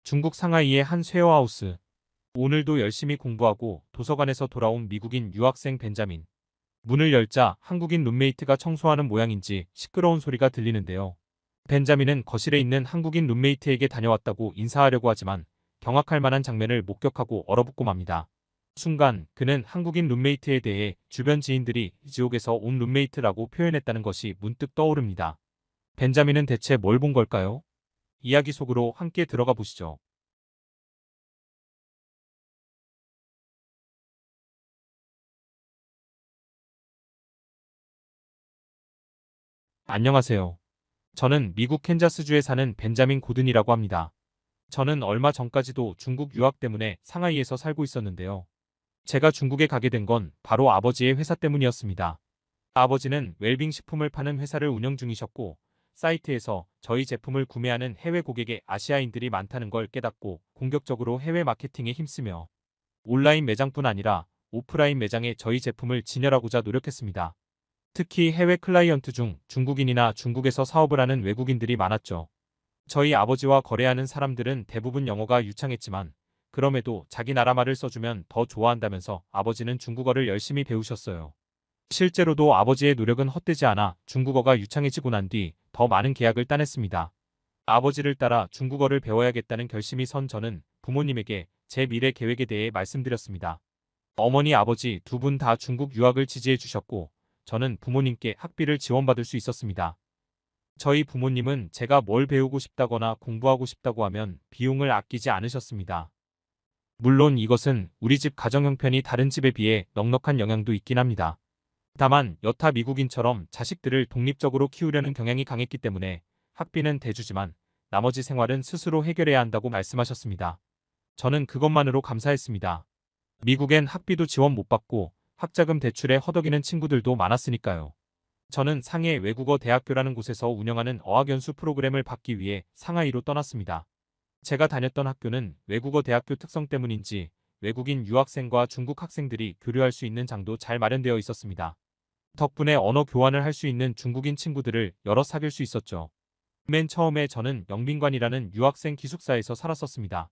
중국 상하이의 한 쉐어하우스. 오늘도 열심히 공부하고 도서관에서 돌아온 미국인 유학생 벤자민. 문을 열자 한국인 룸메이트가 청소하는 모양인지 시끄러운 소리가 들리는데요. 벤자민은 거실에 있는 한국인 룸메이트에게 다녀왔다고 인사하려고 하지만 경악할 만한 장면을 목격하고 얼어붙고 맙니다. 순간 그는 한국인 룸메이트에 대해 주변 지인들이 지옥에서 온 룸메이트라고 표현했다는 것이 문득 떠오릅니다. 벤자민은 대체 뭘 본 걸까요? 이야기 속으로 함께 들어가 보시죠. 안녕하세요. 저는 미국 캔자스주에 사는 벤자민 고든이라고 합니다. 저는 얼마 전까지도 중국 유학 때문에 상하이에서 살고 있었는데요. 제가 중국에 가게 된 건 바로 아버지의 회사 때문이었습니다. 아버지는 웰빙 식품을 파는 회사를 운영 중이셨고, 사이트에서 저희 제품을 구매하는 해외 고객의 아시아인들이 많다는 걸 깨닫고 공격적으로 해외 마케팅에 힘쓰며 온라인 매장뿐 아니라 오프라인 매장에 저희 제품을 진열하고자 노력했습니다. 특히 해외 클라이언트 중 중국인이나 중국에서 사업을 하는 외국인들이 많았죠. 저희 아버지와 거래하는 사람들은 대부분 영어가 유창했지만 그럼에도 자기 나라 말을 써주면 더 좋아한다면서 아버지는 중국어를 열심히 배우셨어요. 실제로도 아버지의 노력은 헛되지 않아 중국어가 유창해지고 난 뒤 더 많은 계약을 따냈습니다. 아버지를 따라 중국어를 배워야겠다는 결심이 선 저는 부모님에게 제 미래 계획에 대해 말씀드렸습니다. 어머니, 아버지 두 분 다 중국 유학을 지지해 주셨고 저는 부모님께 학비를 지원받을 수 있었습니다. 저희 부모님은 제가 뭘 배우고 싶다거나 공부하고 싶다고 하면 비용을 아끼지 않으셨습니다. 물론 이것은 우리 집 가정 형편이 다른 집에 비해 넉넉한 영향도 있긴 합니다. 다만 여타 미국인처럼 자식들을 독립적으로 키우려는 경향이 강했기 때문에 학비는 대주지만 나머지 생활은 스스로 해결해야 한다고 말씀하셨습니다. 저는 그것만으로 감사했습니다. 미국엔 학비도 지원 못 받고 학자금 대출에 허덕이는 친구들도 많았으니까요. 저는 상해 외국어 대학교라는 곳에서 운영하는 어학연수 프로그램을 받기 위해 상하이로 떠났습니다. 제가 다녔던 학교는 외국어 대학교 특성 때문인지 외국인 유학생과 중국 학생들이 교류할 수 있는 장도 잘 마련되어 있었습니다. 덕분에 언어 교환을 할 수 있는 중국인 친구들을 여러 사귈 수 있었죠. 맨 처음에 저는 영빈관이라는 유학생 기숙사에서 살았었습니다.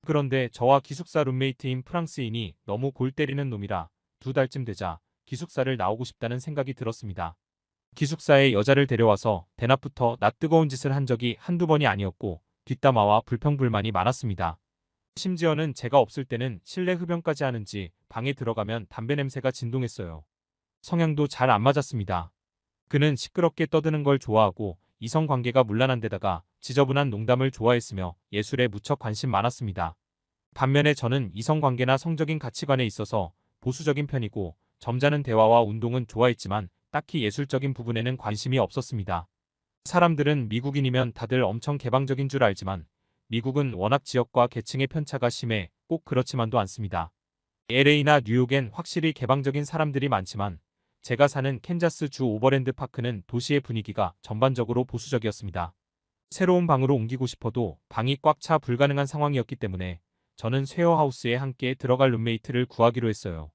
그런데 저와 기숙사 룸메이트인 프랑스인이 너무 골 때리는 놈이라 2달쯤 되자 기숙사를 나오고 싶다는 생각이 들었습니다. 기숙사에 여자를 데려와서 대낮부터 낯뜨거운 짓을 한 적이 한두 번이 아니었고 뒷담화와 불평불만이 많았습니다. 심지어는 제가 없을 때는 실내 흡연까지 하는지 방에 들어가면 담배 냄새가 진동했어요. 성향도 잘 안 맞았습니다. 그는 시끄럽게 떠드는 걸 좋아하고 이성관계가 문란한 데다가 지저분한 농담을 좋아했으며 예술에 무척 관심 많았습니다. 반면에 저는 이성관계나 성적인 가치관에 있어서 보수적인 편이고 점잖은 대화와 운동은 좋아했지만 딱히 예술적인 부분에는 관심이 없었습니다. 사람들은 미국인이면 다들 엄청 개방적인 줄 알지만 미국은 워낙 지역과 계층의 편차가 심해 꼭 그렇지만도 않습니다. LA나 뉴욕엔 확실히 개방적인 사람들이 많지만 제가 사는 캔자스 주 오버랜드 파크는 도시의 분위기가 전반적으로 보수적이었습니다. 새로운 방으로 옮기고 싶어도 방이 꽉 차 불가능한 상황이었기 때문에 저는 쉐어하우스에 함께 들어갈 룸메이트를 구하기로 했어요.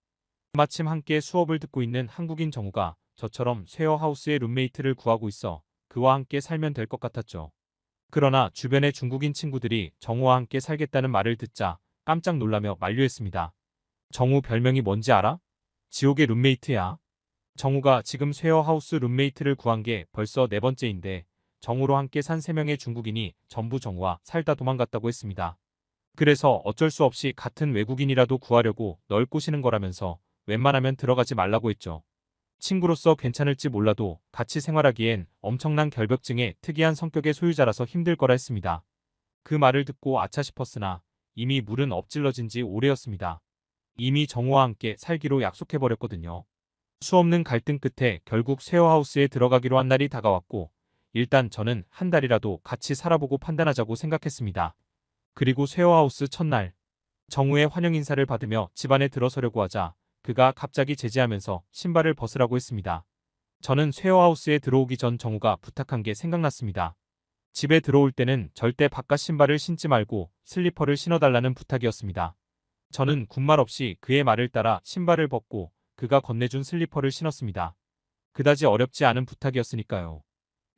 마침 함께 수업을 듣고 있는 한국인 정우가 저처럼 쉐어하우스의 룸메이트를 구하고 있어 그와 함께 살면 될 것 같았죠. 그러나 주변의 중국인 친구들이 정우와 함께 살겠다는 말을 듣자 깜짝 놀라며 만류했습니다. 정우 별명이 뭔지 알아? 지옥의 룸메이트야. 정우가 지금 쉐어하우스 룸메이트를 구한 게 벌써 4번째인데 정우로 함께 산 3명의 중국인이 전부 정우와 살다 도망갔다고 했습니다. 그래서 어쩔 수 없이 같은 외국인이라도 구하려고 널 꼬시는 거라면서 웬만하면 들어가지 말라고 했죠. 친구로서 괜찮을지 몰라도 같이 생활하기엔 엄청난 결벽증의 특이한 성격의 소유자라서 힘들 거라 했습니다. 그 말을 듣고 아차 싶었으나 이미 물은 엎질러진 지 오래였습니다. 이미 정우와 함께 살기로 약속해버렸거든요. 수없는 갈등 끝에 결국 쉐어하우스에 들어가기로 한 날이 다가왔고 일단 저는 한 달이라도 같이 살아보고 판단하자고 생각했습니다. 그리고 쉐어하우스 첫날 정우의 환영 인사를 받으며 집 안에 들어서려고 하자 그가 갑자기 제지하면서 신발을 벗으라고 했습니다. 저는 쉐어하우스에 들어오기 전 정우가 부탁한 게 생각났습니다. 집에 들어올 때는 절대 바깥 신발을 신지 말고 슬리퍼를 신어달라는 부탁이었습니다. 저는 군말 없이 그의 말을 따라 신발을 벗고 그가 건네준 슬리퍼를 신었습니다. 그다지 어렵지 않은 부탁이었으니까요.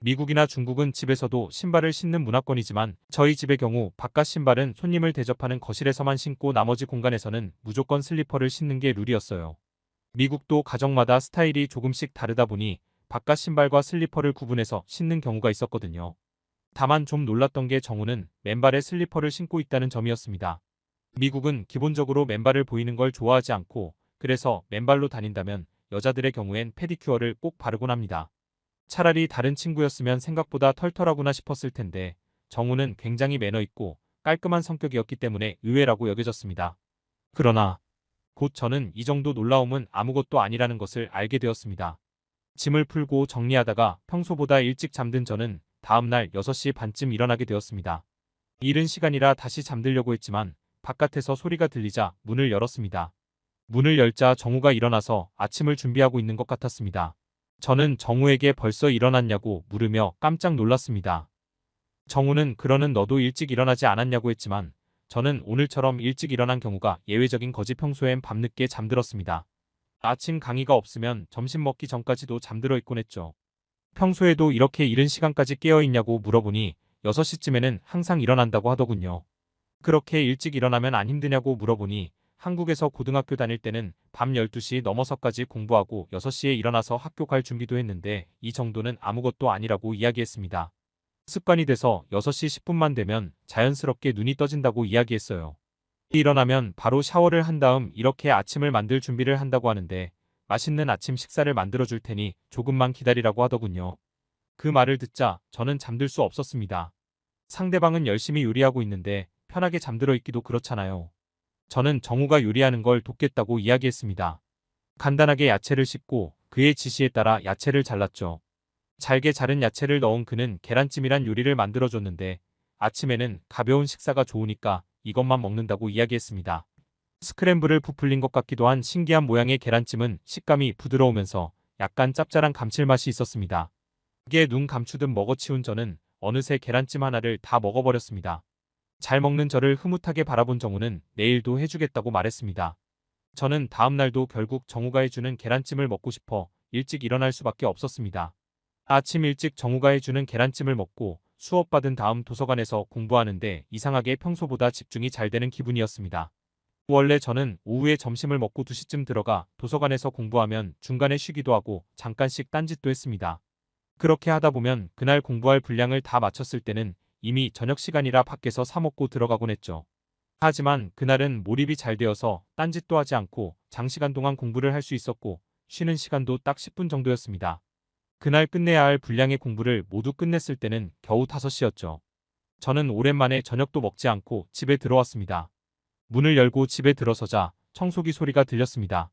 미국이나 중국은 집에서도 신발을 신는 문화권이지만 저희 집의 경우 바깥 신발은 손님을 대접하는 거실에서만 신고 나머지 공간에서는 무조건 슬리퍼를 신는 게 룰이었어요. 미국도 가정마다 스타일이 조금씩 다르다 보니 바깥 신발과 슬리퍼를 구분해서 신는 경우가 있었거든요. 다만 좀 놀랐던 게 정우는 맨발에 슬리퍼를 신고 있다는 점이었습니다. 미국은 기본적으로 맨발을 보이는 걸 좋아하지 않고 그래서 맨발로 다닌다면 여자들의 경우엔 페디큐어를 꼭 바르곤 합니다. 차라리 다른 친구였으면 생각보다 털털하구나 싶었을 텐데 정우는 굉장히 매너 있고 깔끔한 성격이었기 때문에 의외라고 여겨졌습니다. 그러나 곧 저는 이 정도 놀라움은 아무것도 아니라는 것을 알게 되었습니다. 짐을 풀고 정리하다가 평소보다 일찍 잠든 저는 다음날 6시 반쯤 일어나게 되었습니다. 이른 시간이라 다시 잠들려고 했지만 바깥에서 소리가 들리자 문을 열었습니다. 문을 열자 정우가 일어나서 아침을 준비하고 있는 것 같았습니다. 저는 정우에게 벌써 일어났냐고 물으며 깜짝 놀랐습니다. 정우는 그러는 너도 일찍 일어나지 않았냐고 했지만 저는 오늘처럼 일찍 일어난 경우가 예외적인 거지 평소엔 밤늦게 잠들었습니다. 아침 강의가 없으면 점심 먹기 전까지도 잠들어 있곤 했죠. 평소에도 이렇게 이른 시간까지 깨어있냐고 물어보니 6시쯤에는 항상 일어난다고 하더군요. 그렇게 일찍 일어나면 안 힘드냐고 물어보니 한국에서 고등학교 다닐 때는 밤 12시 넘어서까지 공부하고 6시에 일어나서 학교 갈 준비도 했는데 이 정도는 아무것도 아니라고 이야기했습니다. 습관이 돼서 6시 10분만 되면 자연스럽게 눈이 떠진다고 이야기했어요. 일어나면 바로 샤워를 한 다음 이렇게 아침을 만들 준비를 한다고 하는데 맛있는 아침 식사를 만들어 줄 테니 조금만 기다리라고 하더군요. 그 말을 듣자 저는 잠들 수 없었습니다. 상대방은 열심히 요리하고 있는데 편하게 잠들어 있기도 그렇잖아요. 저는 정우가 요리하는 걸 돕겠다고 이야기했습니다. 간단하게 야채를 씻고 그의 지시에 따라 야채를 잘랐죠. 잘게 자른 야채를 넣은 그는 계란찜이란 요리를 만들어줬는데 아침에는 가벼운 식사가 좋으니까 이것만 먹는다고 이야기했습니다. 스크램블을 부풀린 것 같기도 한 신기한 모양의 계란찜은 식감이 부드러우면서 약간 짭짤한 감칠맛이 있었습니다. 그게 눈 감추듯 먹어치운 저는 어느새 계란찜 하나를 다 먹어버렸습니다. 잘 먹는 저를 흐뭇하게 바라본 정우는 내일도 해주겠다고 말했습니다. 저는 다음 날도 결국 정우가 해주는 계란찜을 먹고 싶어 일찍 일어날 수밖에 없었습니다. 아침 일찍 정우가 해주는 계란찜을 먹고 수업받은 다음 도서관에서 공부하는데 이상하게 평소보다 집중이 잘 되는 기분이었습니다. 원래 저는 오후에 점심을 먹고 2시쯤 들어가 도서관에서 공부하면 중간에 쉬기도 하고 잠깐씩 딴짓도 했습니다. 그렇게 하다 보면 그날 공부할 분량을 다 마쳤을 때는 이미 저녁 시간이라 밖에서 사 먹고 들어가곤 했죠. 하지만 그날은 몰입이 잘 되어서 딴짓도 하지 않고 장시간 동안 공부를 할 수 있었고 쉬는 시간도 딱 10분 정도였습니다. 그날 끝내야 할 분량의 공부를 모두 끝냈을 때는 겨우 5시였죠. 저는 오랜만에 저녁도 먹지 않고 집에 들어왔습니다. 문을 열고 집에 들어서자 청소기 소리가 들렸습니다.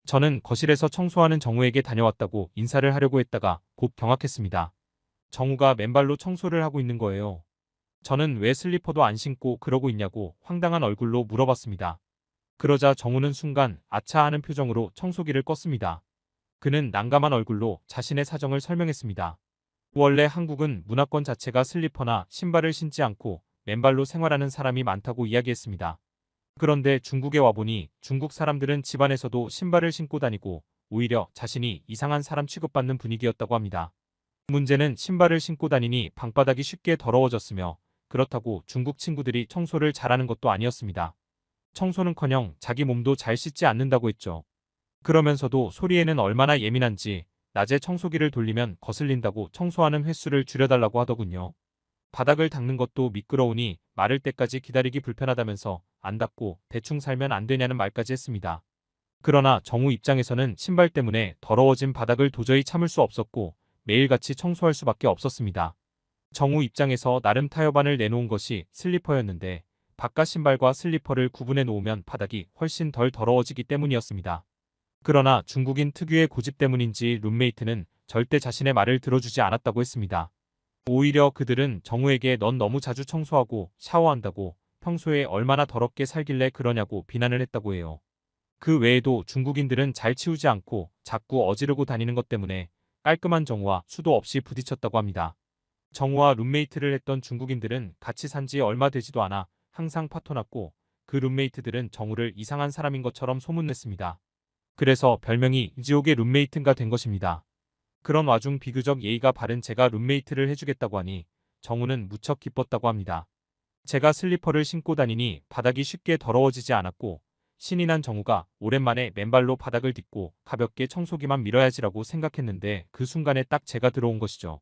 저는 거실에서 청소하는 정우에게 다녀왔다고 인사를 하려고 했다가 곧 경악했습니다. 정우가 맨발로 청소를 하고 있는 거예요. 저는 왜 슬리퍼도 안 신고 그러고 있냐고 황당한 얼굴로 물어봤습니다. 그러자 정우는 순간 아차 하는 표정으로 청소기를 껐습니다. 그는 난감한 얼굴로 자신의 사정을 설명했습니다. 원래 한국은 문화권 자체가 슬리퍼나 신발을 신지 않고 맨발로 생활하는 사람이 많다고 이야기했습니다. 그런데 중국에 와보니 중국 사람들은 집안에서도 신발을 신고 다니고 오히려 자신이 이상한 사람 취급받는 분위기였다고 합니다. 문제는 신발을 신고 다니니 방바닥이 쉽게 더러워졌으며 그렇다고 중국 친구들이 청소를 잘하는 것도 아니었습니다. 청소는커녕 자기 몸도 잘 씻지 않는다고 했죠. 그러면서도 소리에는 얼마나 예민한지 낮에 청소기를 돌리면 거슬린다고 청소하는 횟수를 줄여달라고 하더군요. 바닥을 닦는 것도 미끄러우니 마를 때까지 기다리기 불편하다면서 안 닦고 대충 살면 안 되냐는 말까지 했습니다. 그러나 정우 입장에서는 신발 때문에 더러워진 바닥을 도저히 참을 수 없었고 매일같이 청소할 수밖에 없었습니다. 정우 입장에서 나름 타협안을 내놓은 것이 슬리퍼였는데 바깥 신발과 슬리퍼를 구분해 놓으면 바닥이 훨씬 덜 더러워지기 때문이었습니다. 그러나 중국인 특유의 고집 때문인지 룸메이트는 절대 자신의 말을 들어주지 않았다고 했습니다. 오히려 그들은 정우에게 넌 너무 자주 청소하고 샤워한다고 평소에 얼마나 더럽게 살길래 그러냐고 비난을 했다고 해요. 그 외에도 중국인들은 잘 치우지 않고 자꾸 어지르고 다니는 것 때문에 깔끔한 정우와 수도 없이 부딪혔다고 합니다. 정우와 룸메이트를 했던 중국인들은 같이 산지 얼마 되지도 않아 항상 파토났고 그 룸메이트들은 정우를 이상한 사람인 것처럼 소문냈습니다. 그래서 별명이 지옥의 룸메이트가 된 것입니다. 그런 와중 비교적 예의가 바른 제가 룸메이트를 해주겠다고 하니 정우는 무척 기뻤다고 합니다. 제가 슬리퍼를 신고 다니니 바닥이 쉽게 더러워지지 않았고 신이 난 정우가 오랜만에 맨발로 바닥을 딛고 가볍게 청소기만 밀어야지라고 생각했는데 그 순간에 딱 제가 들어온 것이죠.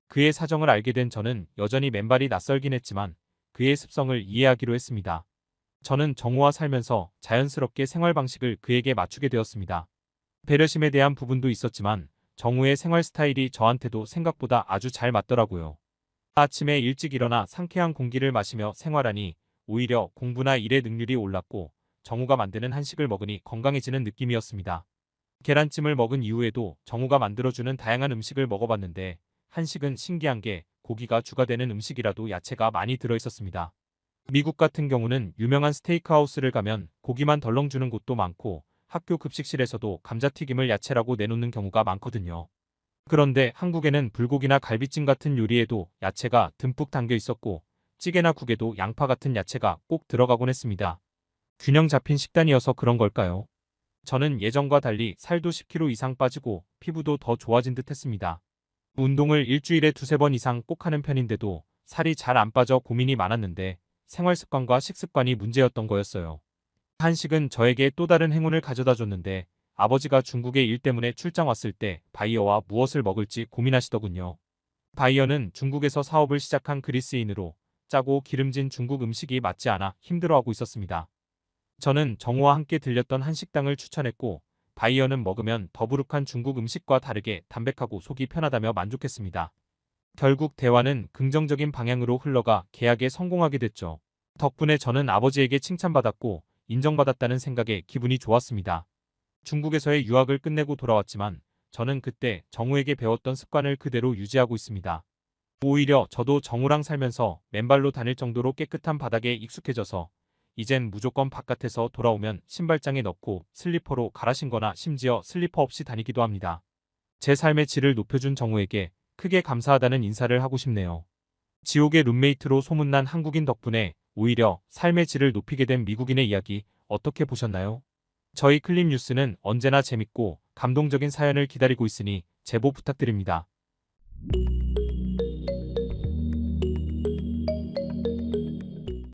그의 사정을 알게 된 저는 여전히 맨발이 낯설긴 했지만 그의 습성을 이해하기로 했습니다. 저는 정우와 살면서 자연스럽게 생활 방식을 그에게 맞추게 되었습니다. 배려심에 대한 부분도 있었지만 정우의 생활 스타일이 저한테도 생각보다 아주 잘 맞더라고요. 아침에 일찍 일어나 상쾌한 공기를 마시며 생활하니 오히려 공부나 일의 능률이 올랐고 정우가 만드는 한식을 먹으니 건강해지는 느낌이었습니다. 계란찜을 먹은 이후에도 정우가 만들어주는 다양한 음식을 먹어봤는데 한식은 신기한 게 고기가 주가 되는 음식이라도 야채가 많이 들어있었습니다. 미국 같은 경우는 유명한 스테이크하우스를 가면 고기만 덜렁 주는 곳도 많고 학교 급식실에서도 감자튀김을 야채라고 내놓는 경우가 많거든요. 그런데 한국에는 불고기나 갈비찜 같은 요리에도 야채가 듬뿍 담겨 있었고 찌개나 국에도 양파 같은 야채가 꼭 들어가곤 했습니다. 균형 잡힌 식단이어서 그런 걸까요? 저는 예전과 달리 살도 10kg 이상 빠지고 피부도 더 좋아진 듯 했습니다. 운동을 일주일에 두세 번 이상 꼭 하는 편인데도 살이 잘 안 빠져 고민이 많았는데 생활 습관과 식습관이 문제였던 거였어요. 한식은 저에게 또 다른 행운을 가져다 줬는데 아버지가 중국에 일 때문에 출장 왔을 때 바이어와 무엇을 먹을지 고민하시더군요. 바이어는 중국에서 사업을 시작한 그리스인으로 짜고 기름진 중국 음식이 맞지 않아 힘들어하고 있었습니다. 저는 정우와 함께 들렸던 한식당을 추천했고 바이어는 먹으면 더부룩한 중국 음식과 다르게 담백하고 속이 편하다며 만족했습니다. 결국 대화는 긍정적인 방향으로 흘러가 계약에 성공하게 됐죠. 덕분에 저는 아버지에게 칭찬받았고 인정받았다는 생각에 기분이 좋았습니다. 중국에서의 유학을 끝내고 돌아왔지만 저는 그때 정우에게 배웠던 습관을 그대로 유지하고 있습니다. 오히려 저도 정우랑 살면서 맨발로 다닐 정도로 깨끗한 바닥에 익숙해져서 이젠 무조건 바깥에서 돌아오면 신발장에 넣고 슬리퍼로 갈아 신거나 심지어 슬리퍼 없이 다니기도 합니다. 제 삶의 질을 높여준 정우에게 크게 감사하다는 인사를 하고 싶네요. 지옥의 룸메이트로 소문난 한국인 덕분에 오히려 삶의 질을 높이게 된 미국인의 이야기 어떻게 보셨나요? 저희 클립 뉴스는 언제나 재밌고 감동적인 사연을 기다리고 있으니 제보 부탁드립니다.